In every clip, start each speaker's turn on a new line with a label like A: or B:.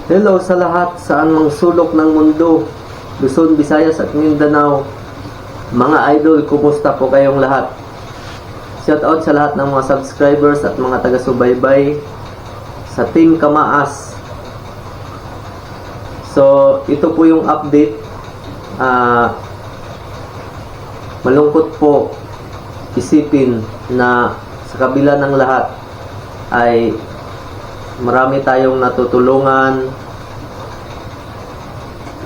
A: Hello sa lahat saan mang sulok ng mundo, Luzon, Visayas at Mindanao. Mga idol, kumusta po kayong lahat? Shout out sa lahat ng mga subscribers at mga taga-subaybay sa Team Kamaas. So, ito po yung update. Malungkot po isipin na sa kabila ng lahat ay marami tayong natutulungan,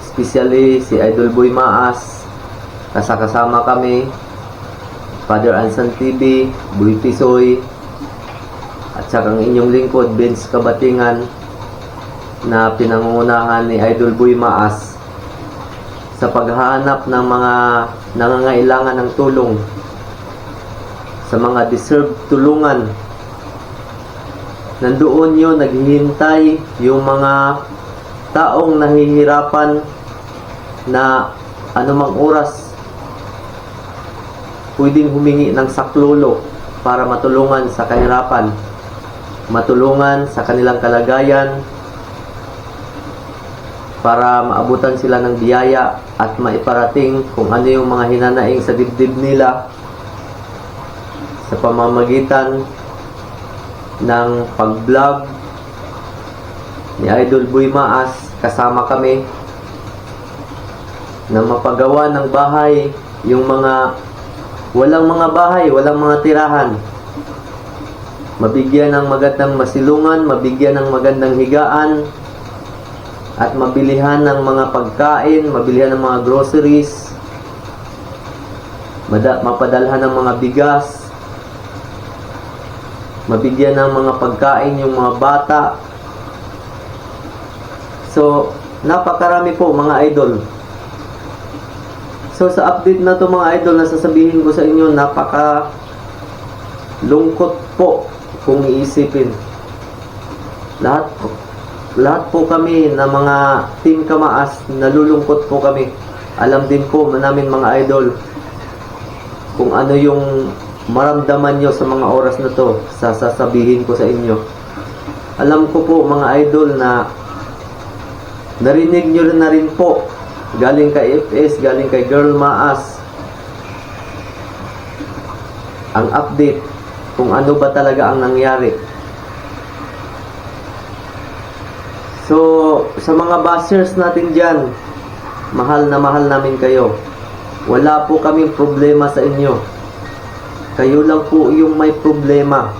A: especially si Idol Boy Maas, kasama kami, Father Ansan TV, Boy Pisoy, at saka ang inyong lingkod, Benz Kabatingan, na pinangungunahan ni Idol Boy Maas sa paghahanap ng mga nangangailangan ng tulong, sa mga deserved tulungan. Nandoon yun, naghihintay yung mga taong nahihirapan na anumang oras pwedeng humingi ng saklolo para matulungan sa kahirapan, matulungan sa kanilang kalagayan, para maabutan sila ng biyaya at maiparating kung ano yung mga hinanaing sa dibdib nila sa pamamagitan ng pag-vlog ni Idol Boy Maas. Kasama kami na mapagawa ng bahay, yung mga walang mga bahay, walang mga tirahan, mabigyan ng magandang masilungan, mabigyan ng magandang higaan, at mabilihan ng mga pagkain, mabilihan ng mga groceries, mapadalhan ng mga bigas, mabigyan ng mga pagkain yung mga bata. So, napakarami po mga idol. So, sa update na to mga idol, na sasabihin ko sa inyo, napaka lungkot po kung iisipin. Lahat po kami na mga Team Kamaas, nalulungkot po kami. Alam din po namin mga idol kung ano yung maramdaman nyo sa mga oras na to, sasabihin ko sa inyo. Alam ko po mga idol na narinig nyo na rin po, galing kay FS, galing kay Girl Maas, ang update kung ano ba talaga ang nangyari. So, sa mga bashers natin dyan, mahal na mahal namin kayo. Wala po kaming problema sa inyo. Kayo lang po yung may problema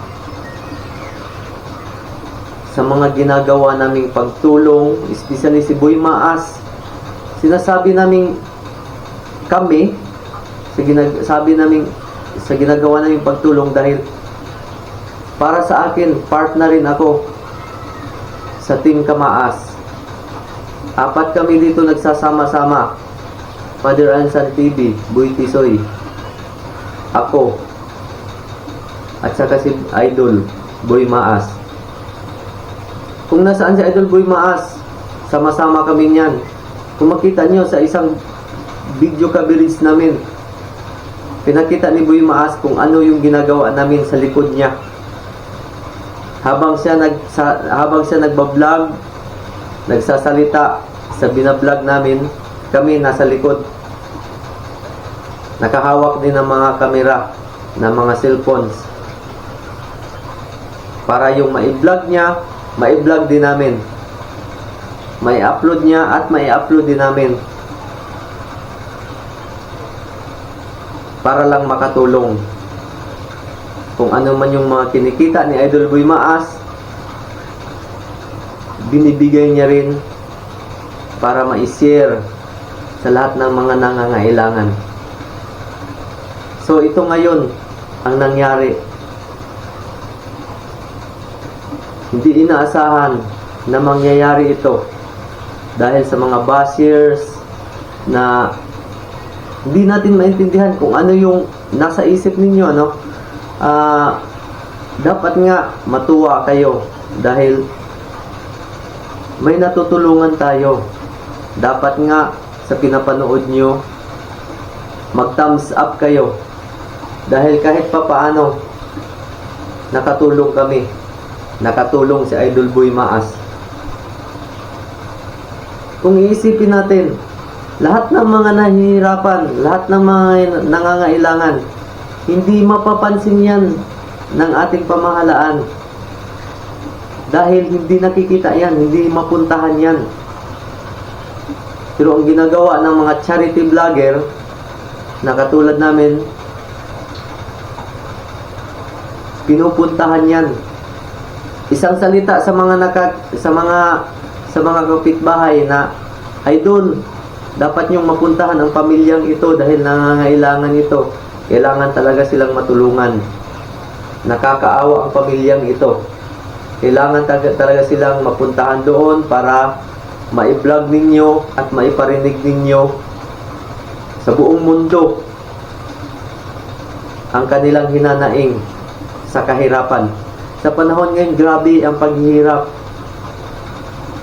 A: sa mga ginagawa naming pagtulong, especially si Boy Maas. Sinasabi namin kami sa ginagawa naming pagtulong dahil para sa akin, part na rin ako sa Team Kamaas. 4 kami dito nagsasama-sama. Father Ansan TV, Boy Pisoy, ako, at saka si Idol Boy Maas. Kung nasaan si Idol Boy Maas, sama-sama kami niyan. Kung makita nyo sa isang video coverage namin, pinakita ni Boy Maas kung ano yung ginagawa namin sa likod niya. Habang siya nagbablog, nagsasalita sa binablog namin, kami nasa likod. Nakahawak din ng mga kamera, ng mga cellphones, para yung mai-vlog niya, mai-vlog din namin. May upload niya at may upload din namin. Para lang makatulong. Kung ano man yung mga kinikita ni Idol Boy Maas, binibigay niya rin para ma-share sa lahat ng mga nangangailangan. So, ito ngayon ang nangyari. Hindi inaasahan na mangyayari ito dahil sa mga bashers na hindi natin maintindihan kung ano yung nasa isip ninyo, no? Dapat nga matuwa kayo dahil may natutulungan tayo. Dapat nga sa pinapanood nyo, mag-thumbs up kayo dahil kahit papaano nakatulong kami, nakatulong si Idol Boy Maas. kung iisipin natin, lahat ng mga nahihirapan, lahat ng mga nangangailangan, hindi mapapansin yan ng ating pamahalaan. Dahil hindi nakikita yan, hindi mapuntahan yan. Pero ang ginagawa ng mga charity vlogger, na katulad namin, pinupuntahan yan. Isang salita sa mga kapitbahay na, idol, dapat niyong mapuntahan ang pamilyang ito dahil nangangailangan ito. Kailangan talaga silang matulungan. Nakakaawa ang pamilyang ito. Kailangan talaga silang mapuntahan doon para ma-vlog ninyo at maiparinig ninyo sa buong mundo ang kanilang hinanaing sa kahirapan. Sa panahon ngayon, grabe ang paghihirap.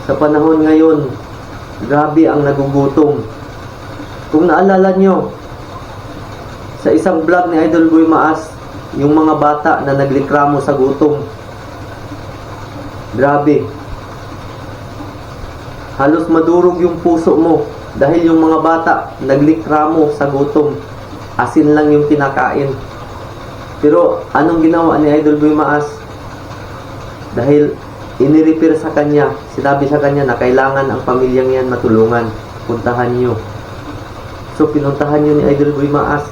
A: Sa panahon ngayon, grabe ang nagugutom. Kung naalala nyo, sa isang vlog ni Idol Boy Maas, yung mga bata na naglikramo sa gutom. Grabe. Halos madurog yung puso mo dahil yung mga bata naglikramo sa gutom. Asin lang yung kinakain. Pero anong ginawa ni Idol Boy Maas? Dahil inirepair sa kanya, sinabi sa kanya na kailangan ang pamilyang yan matulungan. Puntahan nyo. So pinuntahan nyo ni Idol Boy Maas.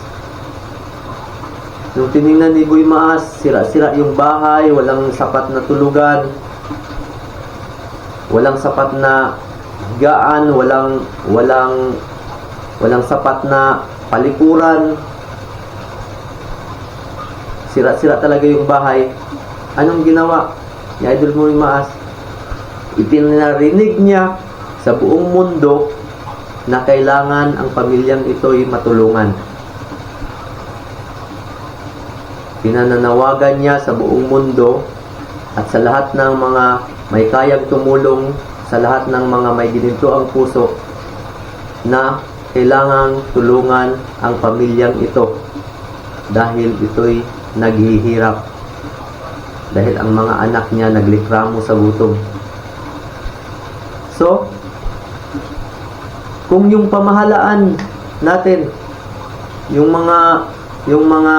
A: Nung tinignan ni Boy Maas, sira-sira yung bahay, walang sapat na tulugan, walang sapat na higaan, walang sapat na palikuran. Sira-sira talaga yung bahay. Anong ginawa ni Idol Boy Maas? Ipinarinig niya sa buong mundo na kailangan ang pamilyang ito'y matulungan. Pinananawagan niya sa buong mundo at sa lahat ng mga may kayang tumulong, sa lahat ng mga may ginintuang puso na kailangang tulungan ang pamilyang ito dahil ito'y naghihirap, dahil ang mga anak niya naglikramo sa gutom. So, kung yung pamahalaan natin, yung mga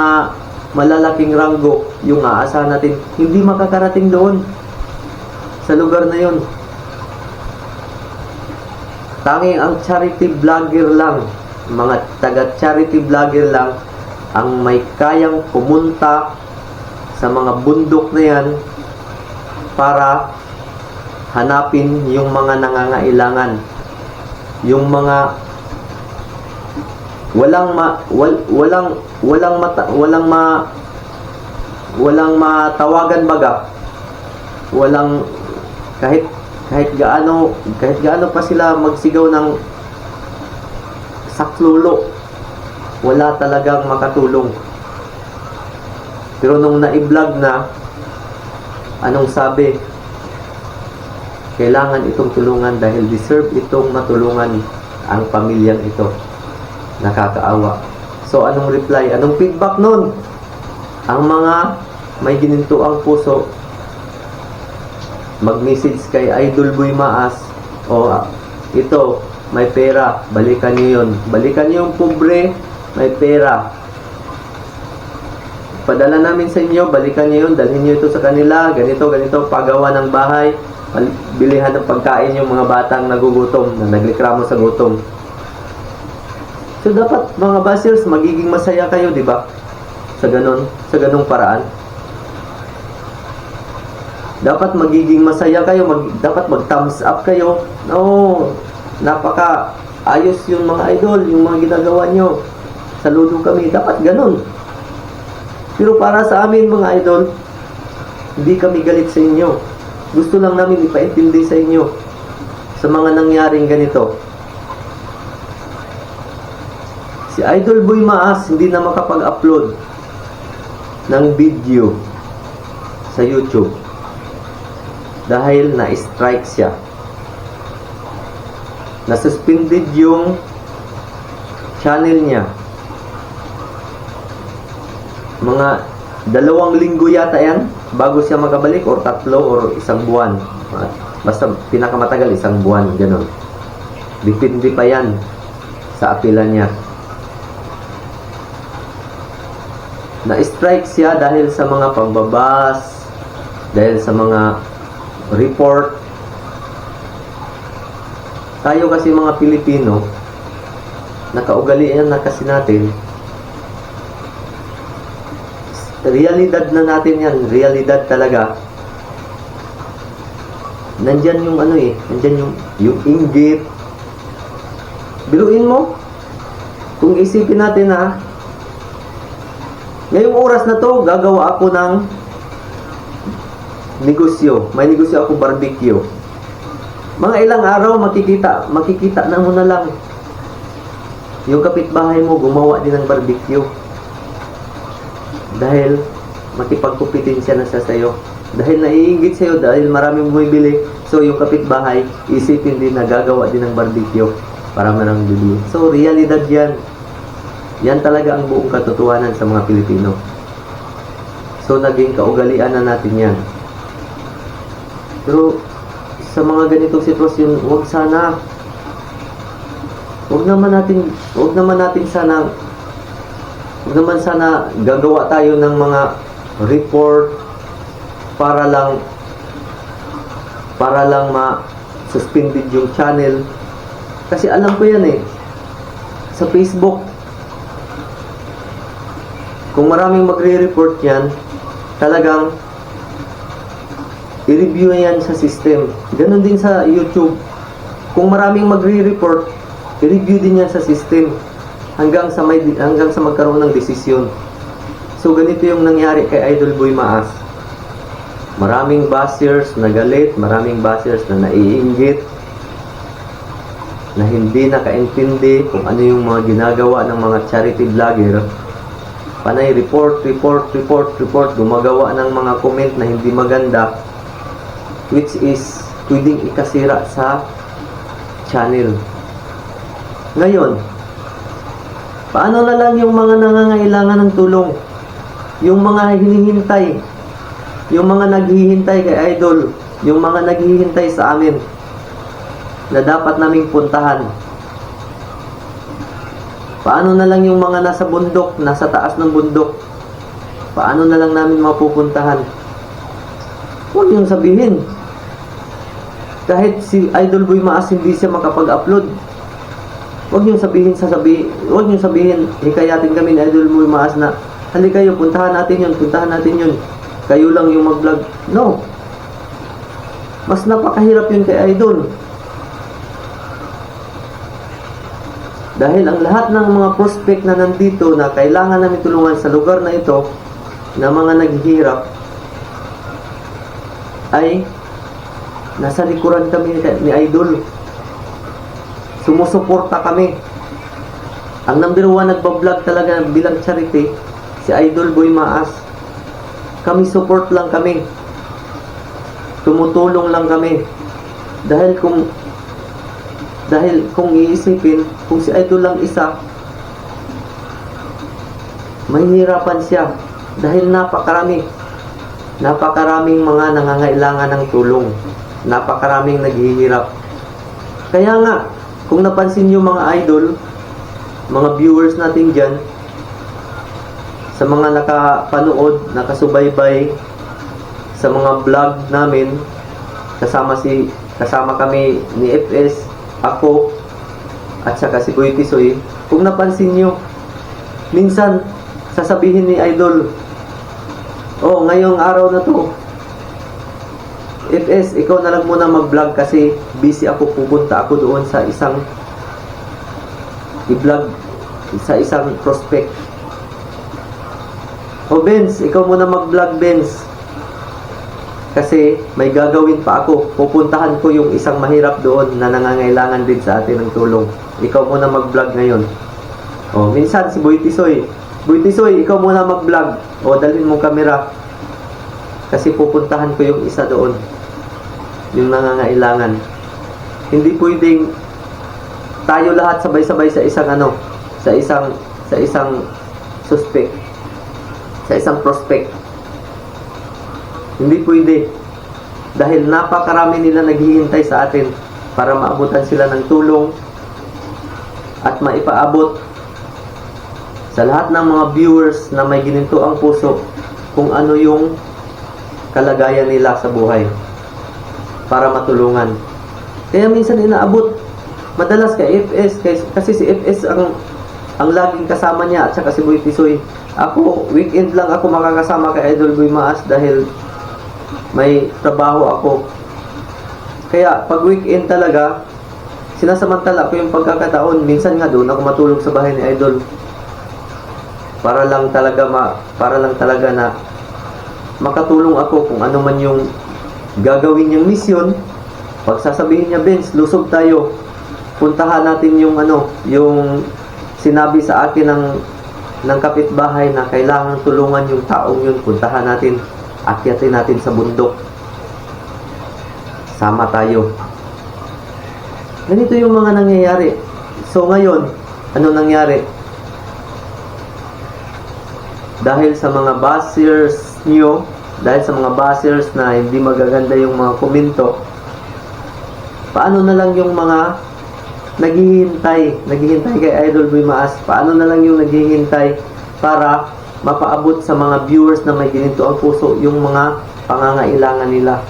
A: malalaking ranggo, yung aasahan natin, hindi makakarating doon sa lugar na yun. Tanging ang charity vlogger lang, mga taga-charity vlogger lang ang may kayang pumunta sa mga bundok na yan para hanapin yung mga nangangailangan, yung mga walang matawagan baga, walang kahit gaano pa sila magsigaw ng saklolo, wala talagang makatulong. Pero nung na-vlog na, anong sabi? Kailangan itong tulungan dahil deserve itong matulungan ang pamilyang ito. Nakakaawa. So anong reply? Anong feedback nun? Ang mga may gininto ang puso, mag-message kay Idol Boy Maas, ito, may pera, balikan niyo yun. Balikan niyo yung pobre, may pera. Padala namin sa inyo, balikan niyo yun, dalhin niyo ito sa kanila, ganito, pagawa ng bahay, bilihan ng pagkain yung mga batang nagugutom, na naglikramo sa gutom. So dapat mga bashers, magiging masaya kayo, di ba? Sa ganong paraan. Dapat magiging masaya kayo, dapat mag-thumbs up kayo. No, napaka ayos yung mga idol, yung mga ginagawa nyo. Saludo kami, dapat ganon. Pero para sa amin mga idol, hindi kami galit sa inyo. Gusto lang namin ipaintindi sa inyo sa mga nangyaring ganito. Si Idol Boy Maas hindi na makapag-upload ng video sa YouTube dahil na-strike siya. Na-suspended yung channel niya. Mga 2 linggo yata yan bago siya makabalik, or 3 or 1 buwan. Basta pinakamatagal 1 buwan, gano'n. Depende pa yan sa apela niya. Na-strike siya dahil sa mga pagbabas, dahil sa mga report. Tayo kasi mga Pilipino, nakaugalian na kasi natin. Realidad na natin yan. Realidad talaga. Nandyan yung nandyan yung inggit. Biruin mo. Kung isipin natin ngayong oras na to, gagawa ako ng negosyo. May negosyo ako, barbecue. Mga ilang araw, makikita na mo na lang. Yung kapitbahay mo, gumawa din ng barbecue. Dahil, makipagkupitin siya na sa'yo. Dahil naiingit sa'yo, dahil maraming bumibili. So, yung kapitbahay, isipin din na gagawa din ng barbecue para maraming bibili. So, realidad yan. Yan talaga ang buong katotohanan sa mga Pilipino. So, naging kaugalian na natin yan. Pero, sa mga ganitong sitwasyon, wag naman sana gagawa tayo ng mga report para lang ma-suspended yung channel. Kasi alam ko yan sa Facebook, kung maraming magre-report yan, talagang i-review yan sa system. Ganon din sa YouTube. Kung maraming magre-report, i-review din yan sa system hanggang sa magkaroon ng desisyon. So ganito yung nangyari kay Idol Boy Maas. Maraming bashers na galit, maraming bashers na naiinggit, na hindi nakaintindi kung ano yung mga ginagawa ng mga charity vlogger. Panay report, gumagawa ng mga comment na hindi maganda, which is pwedeng ikasira sa channel. Ngayon, paano na lang yung mga nangangailangan ng tulong? Yung mga hinihintay, yung mga naghihintay kay Idol, yung mga naghihintay sa amin na dapat naming puntahan. Paano na lang yung mga nasa bundok, nasa taas ng bundok? Paano na lang namin mapupuntahan? Huwag niyong sabihin. Kahit si Idol Boy Maas hindi siya makapag-upload. Huwag niyong sabihin, hikayatin kami ni Idol Boy Maas na, halika kayo, puntahan natin yun. Kayo lang yung mag-vlog. No. Mas napakahirap yun kay Idol. Dahil ang lahat ng mga prospect na nandito na kailangan namin tulungan sa lugar na ito, na mga naghihirap, ay nasa likuran kami ni Idol. Sumusuporta kami. Ang number 1 nagbablog talaga bilang charity, si Idol Boy Maas. Kami support lang kami. Tumutulong lang kami. Dahil kung iisipin, kung si Idol lang isa, mahihirapan siya. Dahil napakaraming mga nangangailangan ng tulong. Napakaraming naghihirap. Kaya nga, kung napansin nyo mga idol, mga viewers natin dyan, sa mga nakapanood, nakasubaybay sa mga vlog namin, kasama kami ni FS, ako, at saka si Boy Tisoy, kung napansin nyo, minsan sasabihin ni Idol, ngayong araw na to, FS, ikaw na lang muna mag-vlog kasi busy ako, pupunta ako doon sa isang i-vlog, sa isang prospect. Benz, ikaw muna mag-vlog, Benz. Kasi may gagawin pa ako. Pupuntahan ko yung isang mahirap doon na nangangailangan din sa atin ng tulong. Ikaw muna mag-vlog ngayon. Minsan si Boy Tisoy, ikaw muna mag-vlog. Dalhin mong kamera. Kasi pupuntahan ko yung isa doon. Yung nangangailangan. Hindi pwedeng tayo lahat sabay-sabay sa isang suspect. Sa isang prospect. Hindi pwede. Dahil napakarami nila naghihintay sa atin para maabutan sila ng tulong, at maipaabot sa lahat ng mga viewers na may gininto ang puso kung ano yung kalagayan nila sa buhay para matulungan. Kaya minsan inaabot madalas kay FS kasi si FS ang laging kasama niya at saka si Boy Tisoy. Ako, weekend lang ako makakasama kay Idol Boy Maas dahil may trabaho ako. Kaya pag weekend talaga, sinasamantala ko yung pagkakataon. Minsan nga doon ako matulog sa bahay ni Idol. Para lang talaga na makatulong ako kung ano man yung gagawin niyang misyon. Pag sasabihin niya, Benz, lusog tayo. Puntahan natin yung yung sinabi sa akin ng kapitbahay na kailangan tulungan yung taong yun. Puntahan natin, akyatin natin sa bundok. Sama tayo. Ganito yung mga nangyayari. So ngayon, ano nangyari? Dahil sa mga bashers nyo, dahil sa mga bashers na hindi magaganda yung mga komento, paano na lang yung mga naghihintay kay Idol Boy Maas, paano na lang yung naghihintay para mapaabot sa mga viewers na may ginito ang puso yung mga pangangailangan nila.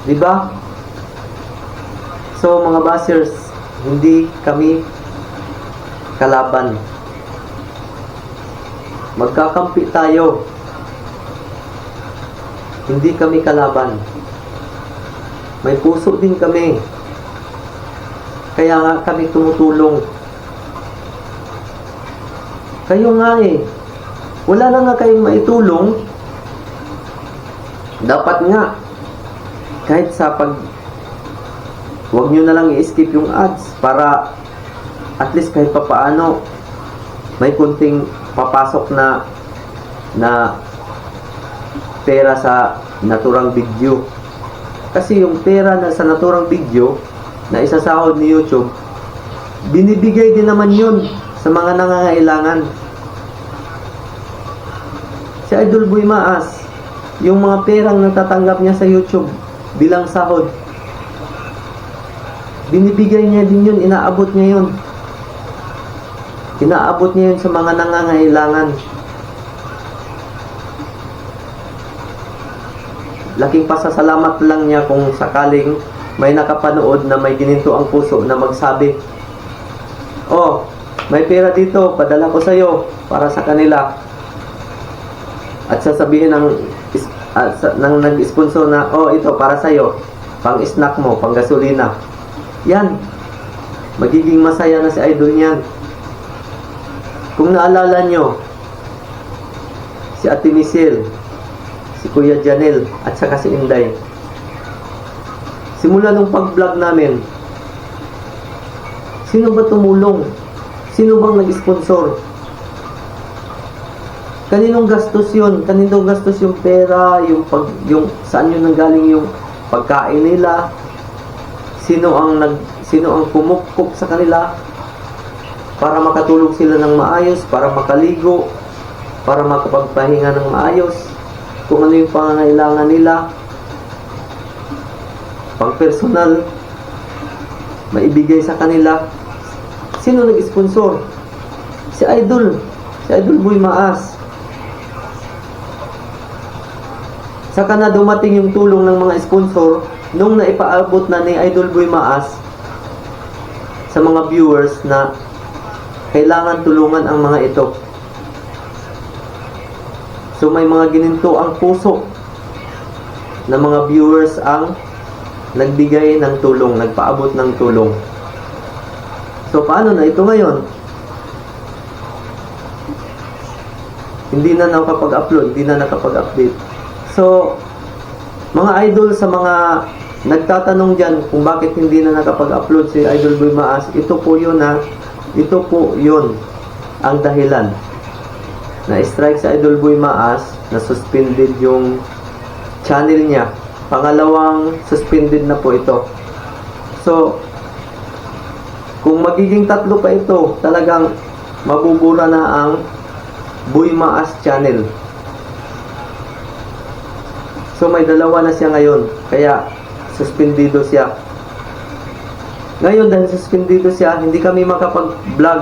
A: Diba? So mga bashers, hindi kami kalaban. Magkakampi tayo. Hindi kami kalaban. May puso din kami. Kaya nga kami tumutulong. Kayo nga wala na nga kayong maitulong. Dapat nga kahit sa huwag nyo na lang i-skip yung ads para at least kahit papaano may kunting papasok na pera sa naturang video. Kasi yung pera na sa naturang video na isasahod ni YouTube, binibigay din naman yun sa mga nangangailangan. Si Idol Boy Maas, yung mga perang natatanggap niya sa YouTube bilang sahod, binibigay niya din yun, inaabot niya yun. Inaabot niya yun sa mga nangangailangan. Laking pasasalamat lang niya kung sakaling may nakapanood na may gininto ang puso na magsabi, oh, may pera dito, padala ko sa'yo para sa kanila. At sasabihin ng nag-sponsor na, oh, ito para sa'yo, pang snack mo, pang gasolina. Yan, magiging masaya na si Idol niyan. Kung naalala nyo, si Ate Michelle, si Kuya Janel, at saka si Inday, simula nung pag-vlog namin, sino ba tumulong? Sino bang nag-sponsor? Kaninong gastos yun? Kaninong gastos yung pera? Yung saan yun nanggaling yung pagkain nila? Sino ang pumukpok sa kanila para makatulog sila ng maayos, para makaligo, para makapagpahinga ng maayos, kung ano yung pangangailangan nila, pang personal, maibigay sa kanila. Sino nag-sponsor? Si Idol Boy Maas. Saka na dumating yung tulong ng mga sponsor nung naipaabot na ni Idol Boy Maas sa mga viewers na kailangan tulungan ang mga ito. So may mga gininto ang puso na mga viewers ang nagbigay ng tulong, nagpaabot ng tulong. So paano na ito ngayon? Hindi na nakapag-upload, hindi na nakapag-update. So mga idol, sa mga nagtatanong dyan kung bakit hindi na nakapag-upload si Idol Boy Maas, ito po yun ang dahilan. Na-strike sa Idol Boy Maas, na suspended yung channel niya. Pangalawang suspended na po ito. So kung magiging tatlo pa ito, talagang mabubura na ang Boy Maas channel. So may dalawa na siya ngayon, kaya suspendido siya. Ngayon, dahil suspendido siya, hindi kami makapag-vlog.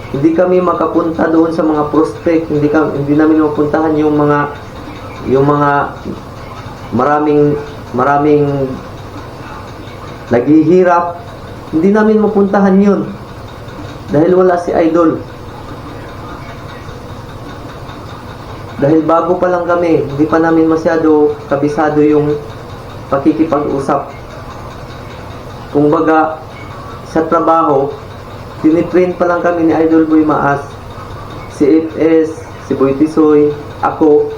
A: Hindi kami makapunta doon sa mga prospect. Hindi namin mapuntahan yung mga maraming naghihirap. Hindi namin mapuntahan yun. Dahil wala si Idol. Dahil bago pa lang kami, hindi pa namin masyado kabisado yung pakikipag-usap. Kumbaga, sa trabaho, tinitrain pa lang kami ni Idol Boy Maas, si FS, si Boy Tisoy, ako.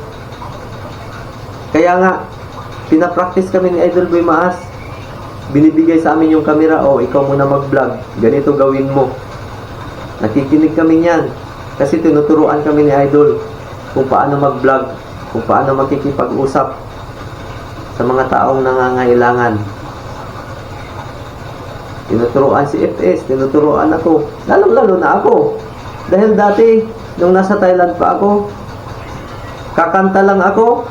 A: Kaya nga, pinapractice kami ni Idol Boy Maas. Binibigay sa amin yung camera, ikaw muna mag-vlog, ganito gawin mo. Nakikinig kami niyan, kasi tinuturuan kami ni Idol kung paano mag-vlog, kung paano makikipag-usap sa mga taong nangangailangan. Tinuturuan si FS, tinuturuan ako. Lalong-lalo na ako. Dahil dati, nung nasa Thailand pa ako, kakanta lang ako,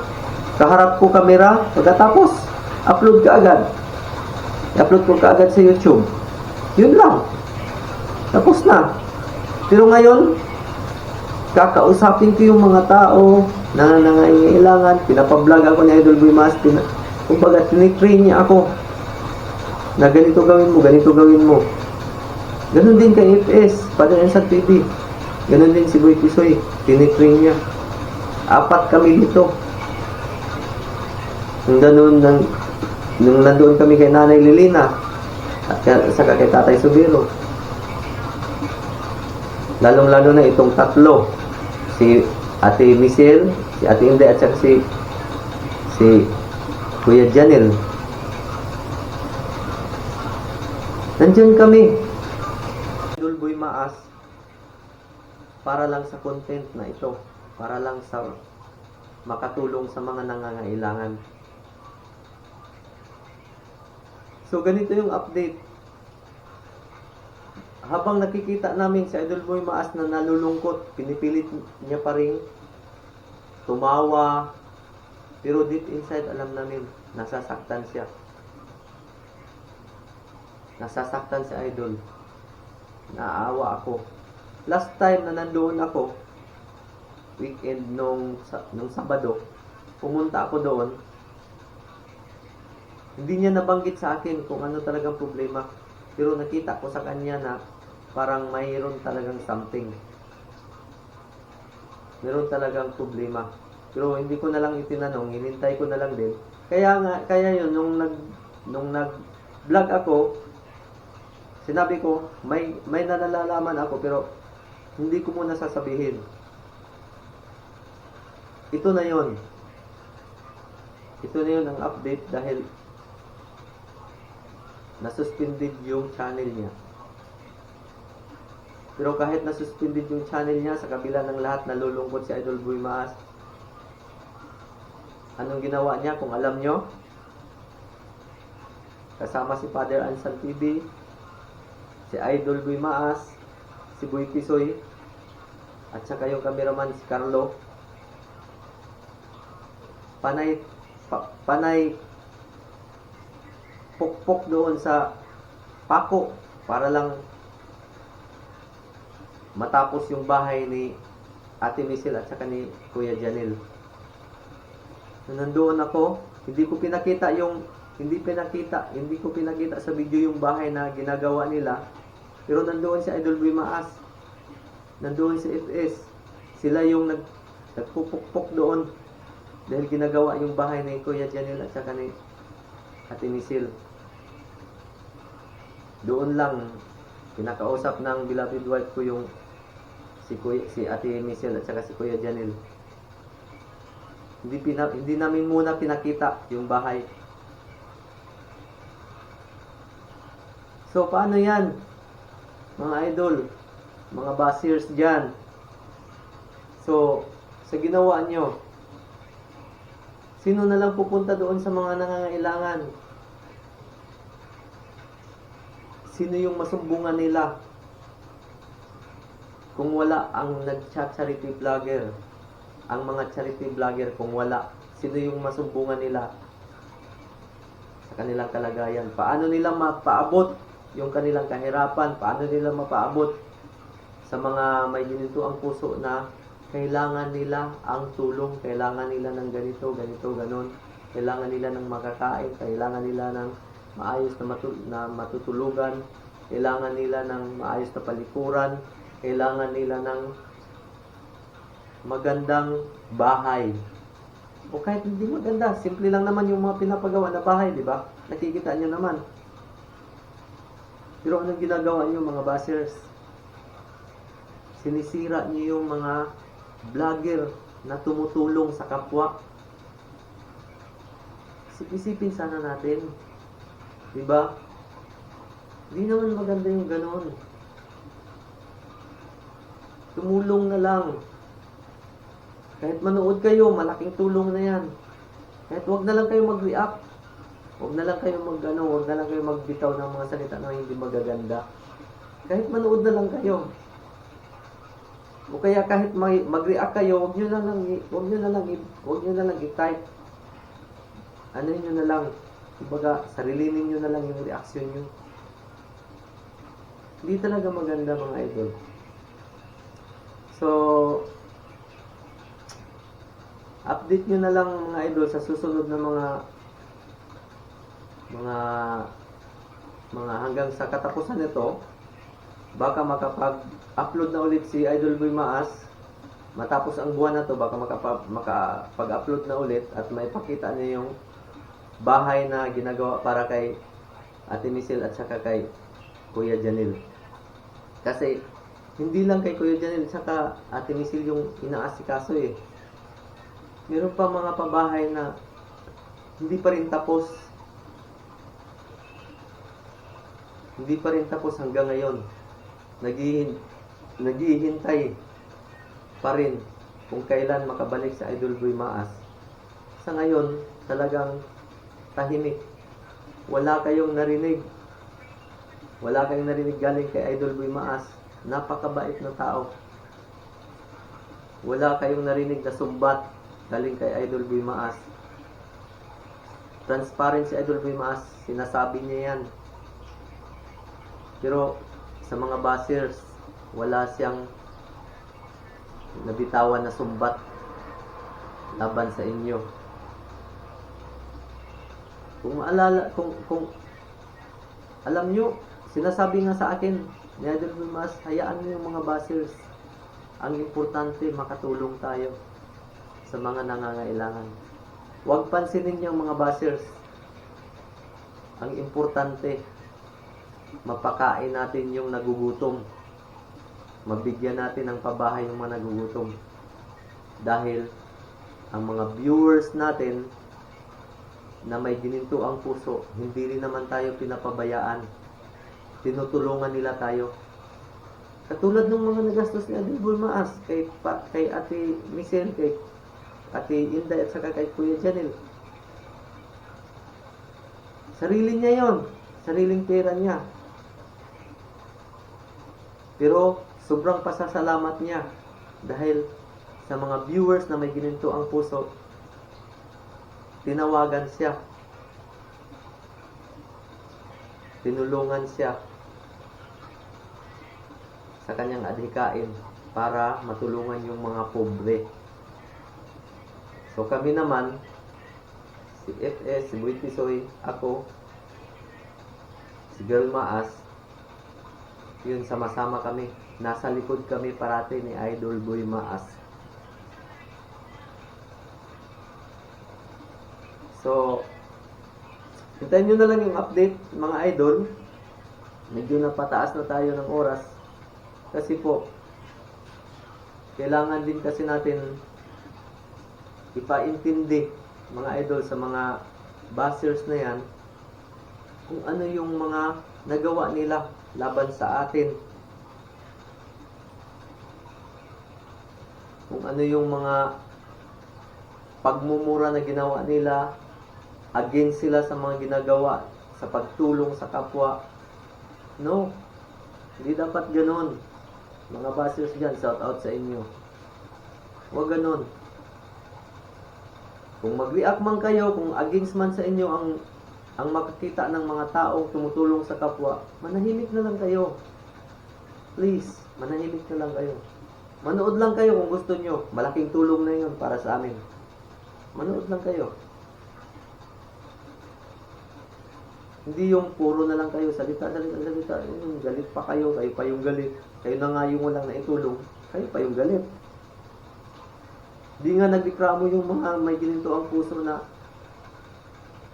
A: kaharap ko kamera, pagkatapos, upload ka agad. I-upload ko ka agad sa YouTube. Yun lang. Tapos na. Pero ngayon, kakausapin ko yung mga tao na nangangailangan, pinapablog ako ni Idol Boy Maas, kumbaga, tinitrain niya ako na ganito gawin mo, ganito gawin mo. Ganon din kay FS, Father Ensan TV. Ganon din si Boy Tisoy, tinitrain niya. 4 kami dito. Nung nandoon kami kay Nanay Lilina at saka kay Tatay Subiro. Lalong-lalo na itong 3, si Ate Michelle, si Ate Inday at saka si Kuya Janel. Nandiyan kami, Idol Boy Maas, para lang sa content na ito, para lang sa makatulong sa mga nangangailangan. So ganito yung update. Habang nakikita namin si Idol Boy Maas na nalulungkot, pinipilit niya pa rin tumawa, pero deep inside alam namin, nasasaktan siya. Nasasaktan si Idol. Naawa ako. Last time na nandoon ako, weekend nung Sabado, pumunta ako doon. Hindi niya nabanggit sa akin kung ano talagang problema. Pero nakita ko sa kanya na parang mayroon talagang something. Meron talagang problema. Pero hindi ko na lang itinanong, hinintay ko na lang din. Kaya yun, nung nag-vlog ako, sinabi ko, may nalalaman ako pero hindi ko muna sasabihin. Ito na yon. Ito na yon ang update dahil nasuspended yung channel niya. Pero kahit nasuspended yung channel niya, sa kabila ng lahat, nalulungkot si Idol Boy Maas. Anong ginawa niya kung alam nyo? Kasama si Father Ensan TV, si Idol Boy Maas, si Boy Tisoy, at saka yung cameraman si Carlo. Panay pukpok doon sa pako para lang matapos yung bahay ni Ate Michelle at saka ni Kuya Janel. Nandoon ako, hindi ko pinakita sa video yung bahay na ginagawa nila. Pero nandoon si Idol Boy Maas. Nandoon si FS. Sila yung nagpupukpok doon dahil ginagawa yung bahay ni Kuya Janel at saka ni Ate Michelle. Doon lang pinakausap ng beloved wife ko yung si Ate Michelle at saka si Kuya Janel. Hindi namin muna pinakita yung bahay. So paano yan? Mga idol, mga bashers dyan. So, sa ginawa nyo, sino na lang pupunta doon sa mga nangangailangan? Sino yung masumbungan nila? Kung wala ang nag-charity vlogger, ang mga charity vlogger, kung wala, sino yung masumbungan nila sa kanilang kalagayan? Paano nila mapaabot yung kanilang kahirapan, paano nila mapaabot sa mga may gininto ang puso na kailangan nila ang tulong, kailangan nila ng ganito, ganon, kailangan nila ng makakain, kailangan nila ng maayos na matutulugan, kailangan nila ng maayos na palikuran, kailangan nila ng magandang bahay. O kahit hindi maganda, simple lang naman yung mga pinapagawa na bahay, di ba? Nakikita nyo naman. Pero anong ginagawa nyo mga bashers? Sinisira nyo yung mga vlogger na tumutulong sa kapwa. Isipin sana natin. Diba? Di naman maganda yung ganon. Tumulong na lang. Kahit manood kayo, malaking tulong na yan. Kahit wag na lang kayo mag-react. Wag na lang kayo wag na lang kayo magbitaw ng mga salita na hindi magaganda. Kahit manood na lang kayo. O kaya kahit mag-react kayo, wag nyo na lang i-type. Ano nyo na lang, kumbaga, sarilinin nyo na lang yung reaction nyo. Hindi talaga maganda mga idol. So, update nyo na lang mga idol sa susunod na mga hanggang sa katapusan nito. Baka makapag-upload na ulit si Idol Boy Maas. Matapos ang buwan na to, baka makapag-upload na ulit at may pakita niya yung bahay na ginagawa para kay Ate Michelle at saka kay Kuya Janil. Kasi hindi lang kay Kuya Janil at saka Ate Michelle yung inaasikaso eh. Meron pa mga pabahay na hindi pa rin tapos. Hindi pa rin tapos hanggang ngayon. Naghihintay pa rin kung kailan makabalik sa Idol Boy Maas. Sa ngayon, talagang tahimik. Wala kayong narinig. Wala kayong narinig galing kay Idol Boy Maas. Napakabait na tao. Wala kayong narinig na sumbat galing kay Idol Boy Maas. Transparent si Idol Boy Maas. Sinasabi niya yan. Pero sa mga bashers, wala siyang nabitawan na sumbat laban sa inyo. Kung alam nyo, sinasabi nga sa akin ni Idol Boy Maas, hayaan nyo yung mga bashers. Ang importante, makatulong tayo sa mga nangangailangan. Huwag pansinin yung mga bashers. Ang importante, mapakain natin yung nagugutom. Mabigyan natin ng pabahay yung mga nagugutom. Dahil ang mga viewers natin na may gininto ang puso, hindi rin naman tayo pinapabayaan. Tinutulungan nila tayo. Katulad ng mga nagastos ni Idol Boy Maas kay Ate Michelle, kay Ate Inday at saka kay Kuya Janil. Sarili niya yon, sariling pera niya. Pero sobrang pasasalamat niya dahil sa mga viewers na may gininto ang puso, tinawagan siya, tinulungan siya sa kanyang adhikain para matulungan yung mga pobre. So kami naman, si FS, si Boy Tisoy, ako, si Girl Maas, yun, sama-sama kami. Nasa likod kami parati ni Idol Boy Maas. So, hintayin nyo na lang yung update, mga idol. Medyo napataas na tayo ng oras. Kasi po, kailangan din kasi natin ipaintindi, mga idol, sa mga bashers na yan, kung ano yung mga nagawa nila laban sa atin. Kung ano yung mga pagmumura na ginawa nila, against sila sa mga ginagawa sa pagtulong sa kapwa. No, hindi dapat ganon. Mga bashers dyan, shout out sa inyo. Huwag ganon. Kung mag-react man kayo, kung against man sa inyo ang ang makakita ng mga taong tumutulong sa kapwa, manahimik na lang kayo. Please, manahimik na lang kayo. Manood lang kayo kung gusto nyo. Malaking tulong na yun para sa amin. Manood lang kayo. Hindi yung puro na lang kayo, salita. Galit pa kayo pa yung galit. Kayo na nga yung walang naitulong, kayo pa yung galit. Di nga nagreklamo yung mga may gininto ang puso na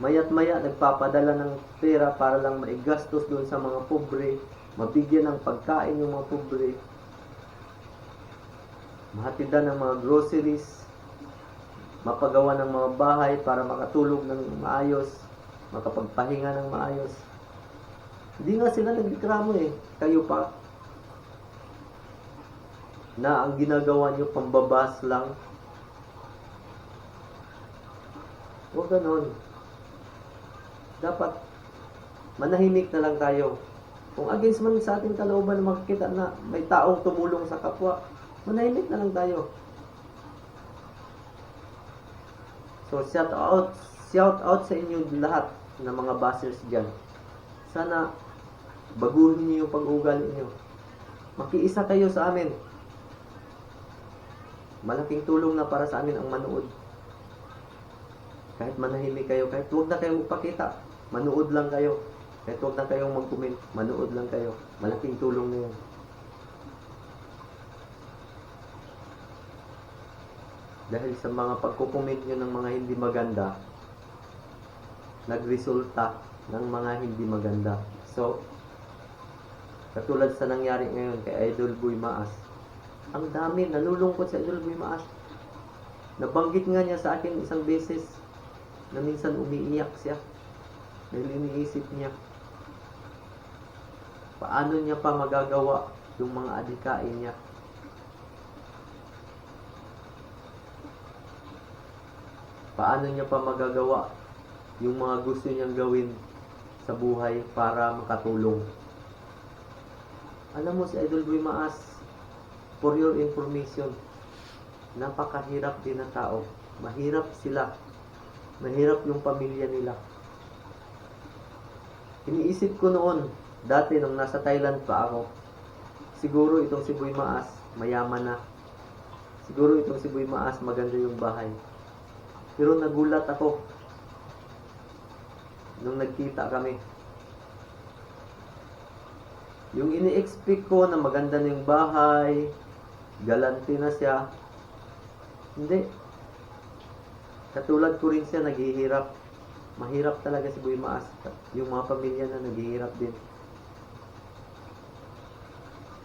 A: maya't maya nagpapadala ng pera para lang maigastos doon sa mga pobre, mabigyan ng pagkain yung mga pobre, mahatidan ng mga groceries, mapagawa ng mga bahay para makatulog ng maayos, makapagpahinga ng maayos. Hindi nga sila nagreklamo eh, kayo pa. Na ang ginagawa nyo pambabas lang. Huwag ganon. Dapat manahimik na lang tayo. Kung against man sa ating kalooban na makikita na may taong tumulong sa kapwa, manahimik na lang tayo. So shout out sa inyo lahat na mga bashers dyan. Sana baguhin niyo yung pag-uugali niyo. Makiisa kayo sa amin. Malaking tulong na para sa amin ang manood. Kahit manahimik kayo, kahit huwag na kayong magpakita, manood lang kayo. Kahit huwag na kayong mag-comment, manood lang kayo. Malaking tulong na yun. Dahil sa mga pagkukomment nyo ng mga hindi maganda, nagresulta ng mga hindi maganda. So, katulad sa nangyari ngayon kay Idol Boy Maas, ang dami, nalulungkot sa Idol Boy Maas. Nabanggit nga niya sa akin isang beses na minsan umiiyak siya dahil iniisip niya paano niya pa magagawa yung mga adikain niya. Paano niya pa magagawa yung mga gusto niyang gawin sa buhay para makatulong. Alam mo si Idol Boy Maas, for your information, napakahirap din na tao. Mahirap sila. Mahirap yung pamilya nila. Iniisip ko noon, dati nung nasa Thailand pa ako, siguro itong si Boy Maas, mayaman na. Siguro itong si Boy Maas, maganda yung bahay. Pero nagulat ako nung nagkita kami. Yung ini-expect ko na maganda na yung bahay, galante na siya, hindi. Katulad ko rin siya, naghihirap. Mahirap talaga si Boy Maas. Yung mga pamilya na naghihirap din.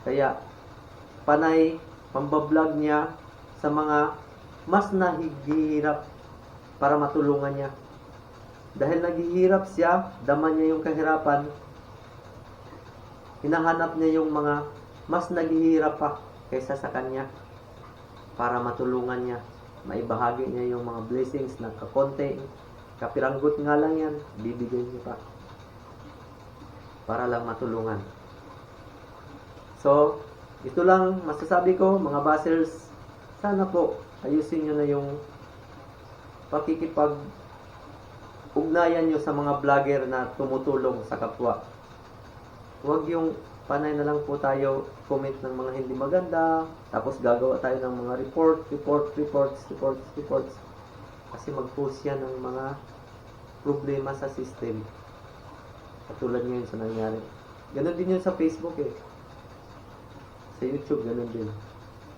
A: Kaya, panay, pambablog niya sa mga mas naghihirap para matulungan niya. Dahil naghihirap siya, dama niya yung kahirapan, hinahanap niya yung mga mas naghihirap pa kaysa sa kanya para matulungan niya. Maibahagi niya yung mga blessings na kakonte, kapiranggot nga lang yan, bibigyan niya pa para lang matulungan. So, ito lang masasabi ko mga bashers, sana po ayusin nyo na yung pakikipag-ugnayan nyo sa mga vlogger na tumutulong sa kapwa. Huwag yung panay na lang po tayo comment ng mga hindi maganda, tapos gagawa tayo ng mga reports. Kasi mag-post yan ng mga problema sa system. Katulad ngayon sa nangyari. Ganon din yun sa Facebook eh. Sa YouTube, ganon din.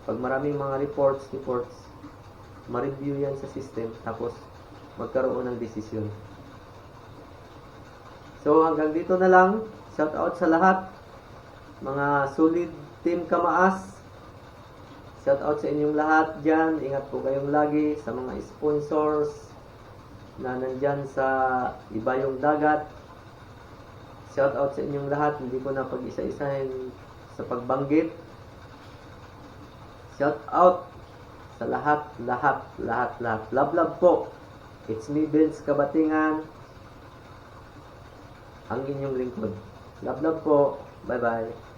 A: Pag maraming mga reports, ma-review yan sa system, tapos magkaroon ng desisyon. So hanggang dito na lang. Shout out sa lahat. Mga solid team Kamaas. Shout out sa inyong lahat dyan. Ingat po kayong lagi sa mga sponsors na nandyan sa Ibayong Dagat. Shout out sa inyong lahat. Hindi ko na pag-isa-isahin sa pagbanggit. Shout out sa lahat. Love po. It's me, Vince Kabatingan, ang inyong lingkod. Love po. Bye-bye.